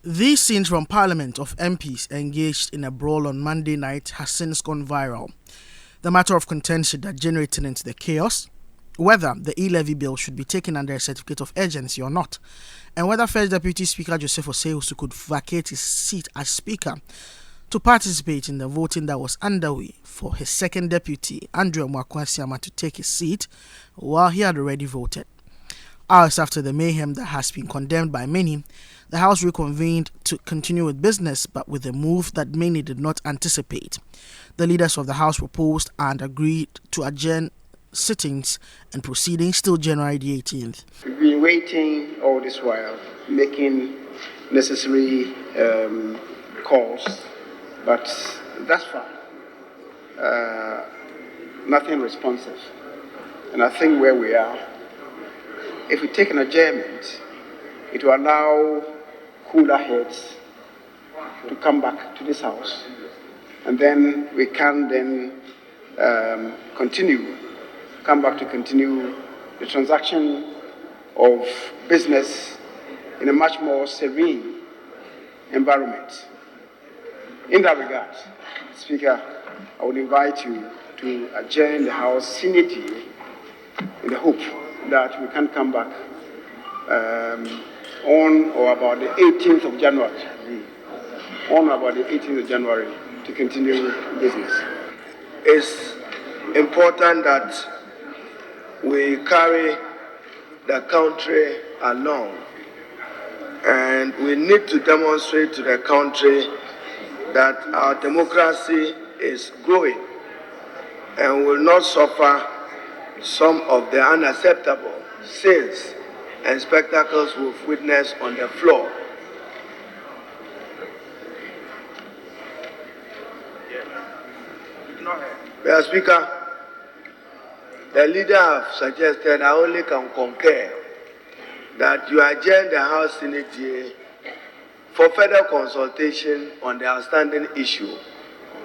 These scenes from Parliament of MPs engaged in a brawl on Monday night has since gone viral. The matter of contention that generated into the chaos, whether the e-levy bill should be taken under a certificate of urgency or not, and whether First Deputy Speaker Joseph Osei could vacate his seat as Speaker to participate in the voting that was underway for his second deputy, Andrew Mwakwasiama, to take his seat while he had already voted. Hours after the mayhem that has been condemned by many, the House reconvened to continue with business, but with a move that many did not anticipate. The leaders of the House proposed and agreed to adjourn sittings and proceedings till January the 18th. We've been waiting all this while, making necessary calls, but that's fine. Nothing responsive. And I think where we are, if we take an adjournment, it will allow cooler heads to come back to this House. And then we can then continue the transaction of business in a much more serene environment. In that regard, Speaker, I would invite you to adjourn the House sine die in the hope that we can come back on or about the 18th of January. On or about the 18th of January to continue business. It's important that we carry the country along, and we need to demonstrate to the country that our democracy is growing and will not suffer some of the unacceptable sins and spectacles we've witnessed on the floor. Mr. Speaker, the leader have suggested, I only can concur, that you adjourn the House sine die for further consultation on the outstanding issue.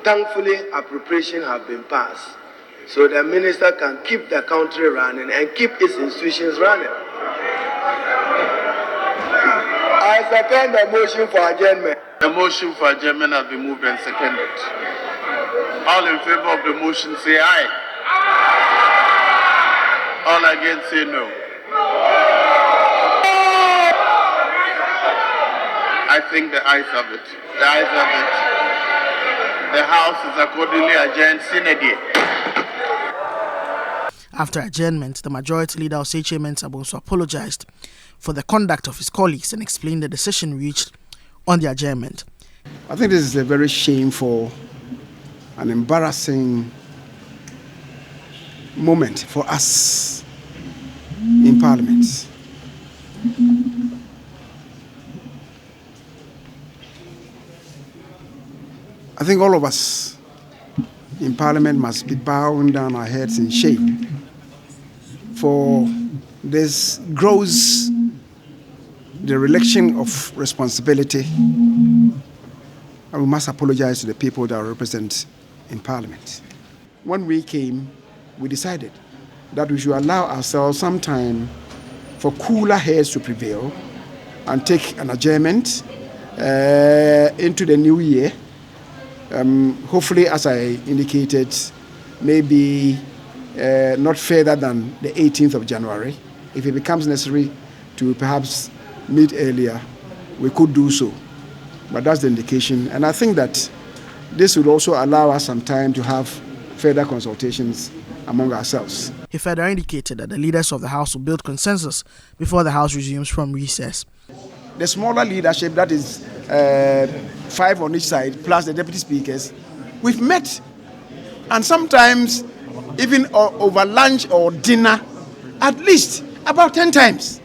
Thankfully, appropriation have been passed, so the minister can keep the country running and keep its institutions running. I second the motion for adjournment. The motion for adjournment has been moved and seconded. All in favor of the motion say aye. All against say no. I think the ayes have it. The ayes have it. The House is accordingly adjourned sine die. After adjournment, the Majority Leader Osei Sabonso apologized for the conduct of his colleagues and explained the decision reached on the adjournment. I think this is a very shameful and embarrassing moment for us in Parliament. I think all of us in Parliament must be bowing down our heads in shame for this gross dereliction of responsibility, and we must apologize to the people that we represent in Parliament. When we came, we decided that we should allow ourselves some time for cooler heads to prevail and take an adjournment into the new year. Hopefully, as I indicated, maybe not further than the 18th of January. If it becomes necessary to perhaps meet earlier, we could do so. But that's the indication. And I think that this will also allow us some time to have further consultations among ourselves. He further indicated that the leaders of the House will build consensus before the House resumes from recess. The smaller leadership, that is 5 on each side, plus the deputy speakers, we've met, and sometimes even over lunch or dinner, at least about 10 times.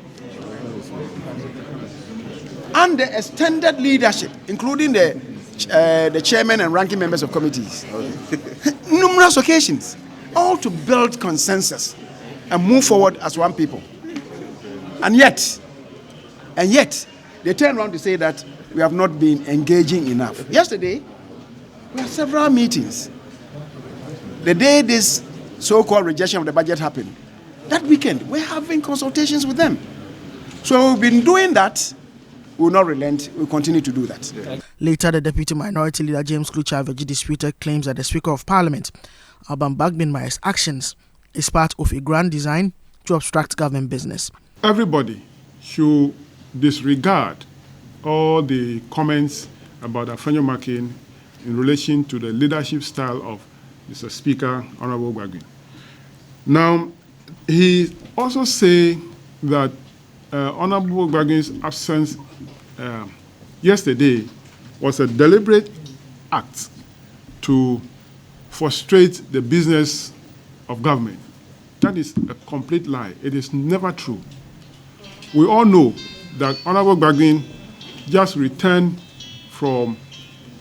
And the extended leadership, including the chairman and ranking members of committees, numerous occasions, all to build consensus and move forward as one people. And yet, they turn around to say that we have not been engaging enough. Yesterday, we had several meetings. The day this so-called rejection of the budget happened, that weekend, we're having consultations with them. So we've been doing that we will not relent. We will continue to do that. Yeah. Later, the Deputy Minority Leader James Kluchavegi disputed claims that the Speaker of Parliament, Alban Bagbinmaya's actions is part of a grand design to obstruct government business. Everybody should disregard all the comments about Afenyo Makin in relation to the leadership style of Mr. Speaker, Honorable Bagbin. Now, he also say that Honorable Bagbin's absence yesterday was a deliberate act to frustrate the business of government. That is a complete lie. It is never true. We all know that Honorable Bagbin just returned from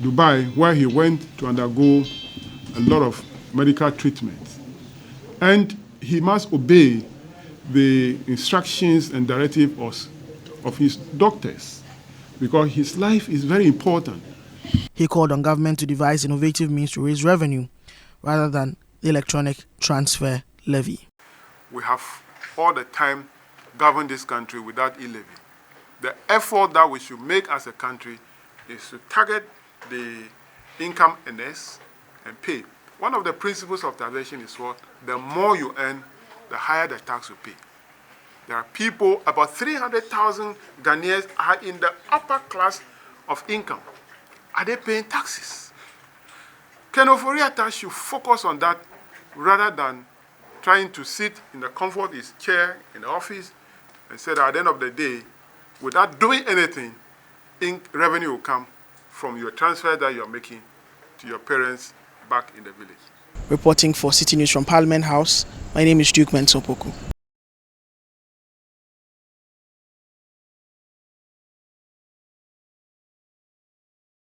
Dubai, where he went to undergo a lot of medical treatment. And he must obey the instructions and directives of his doctors, because his life is very important. He called on government to devise innovative means to raise revenue rather than the electronic transfer levy. We have all the time governed this country without e-levy. The effort that we should make as a country is to target the income earners and pay. One of the principles of taxation is what? The more you earn, the higher the tax you pay. There are people, about 300,000 Ghanaians are in the upper class of income. Are they paying taxes? Ken Ofori-Atta should focus on that rather than trying to sit in the comfort of his chair in the office and say that at the end of the day, without doing anything, revenue will come from your transfer that you're making to your parents back in the village. Reporting for Citi News from Parliament House, my name is Duke Mensopoku.